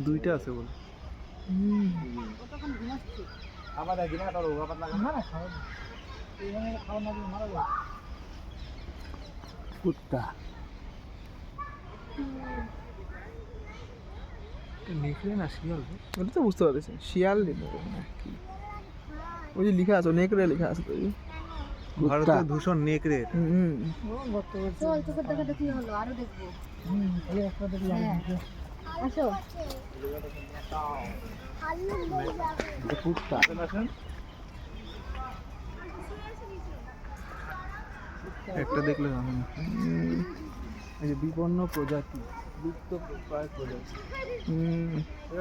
দুইটা আছে বলে কুত্তা নেকড়ে না শিয়াল? ওটা তো বুঝতে পারছি, শিয়াল কি ওই যে লেখা আছে, নেকড়ে লেখা আছে তো। ভারতের দূষণ নেকড়ে। চল তোকে দেখাতে কি হলো, আরো দেখবো। আসো। কুত্তা একটা দেখলে হবে না। এই যে বিপন্ন প্রজাতি, লুপ্ত প্রায় প্রজাতি।